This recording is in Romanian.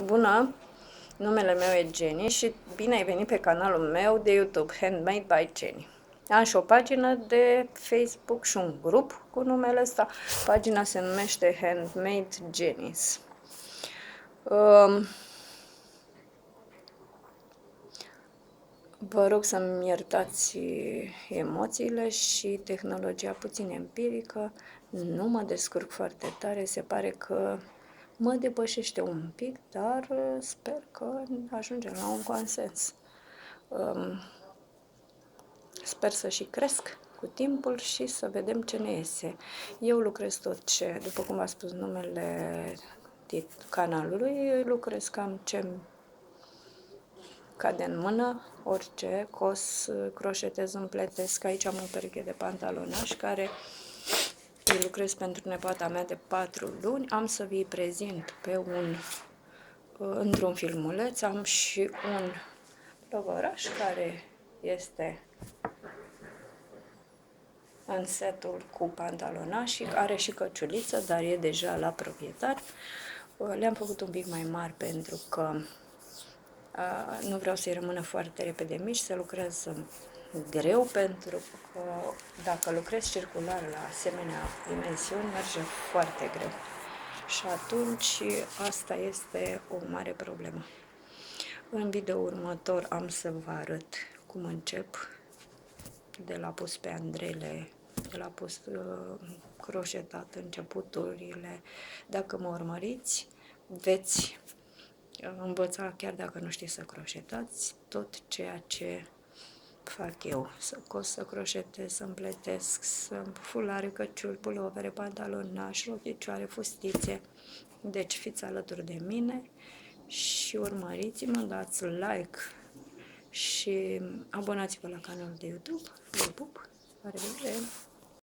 Bună! Numele meu e Jenny și bine ai venit pe canalul meu de YouTube, Handmade by Jenny. Am și o pagină de Facebook și un grup cu numele ăsta. Pagina se numește Handmade Jennies. Vă rog să-mi iertați emoțiile și tehnologia puțin empirică. Nu mă descurc foarte tare, se pare că mă depășește un pic, dar sper că ajungem la un consens. Sper să și cresc cu timpul și să vedem ce ne iese. Eu lucrez tot ce, după cum v-a spus numele canalului, lucrez cam ce cade în mână, orice, cos, croșetez, împletesc. Aici am o pereche de pantalonași care îi lucrez pentru nepoata mea de 4 luni. Am să vi prezint pe într-un filmuleț. Am și un logoraș care este în setul cu pantalonași, are și căciuliță, dar e deja la proprietar. Le-am făcut un pic mai mari pentru că nu vreau să-i rămână foarte repede mici, să lucrez greu, pentru că dacă lucrez circular la asemenea dimensiuni, merge foarte greu. Și atunci asta este o mare problemă. În video următor am să vă arăt cum încep, de la pus pe andrele, de la pus croșetat începuturile. Dacă mă urmăriți, veți învăța, chiar dacă nu știți să croșetați, tot ceea ce fac eu. Să cos, să croșetez, să împletesc, să fulare, căciuli, pulovere, pantalonași, rochicioare, fustițe. Deci fiți alături de mine și urmăriți-mă, dați like și abonați-vă la canalul de YouTube. Vă pup! La revedere!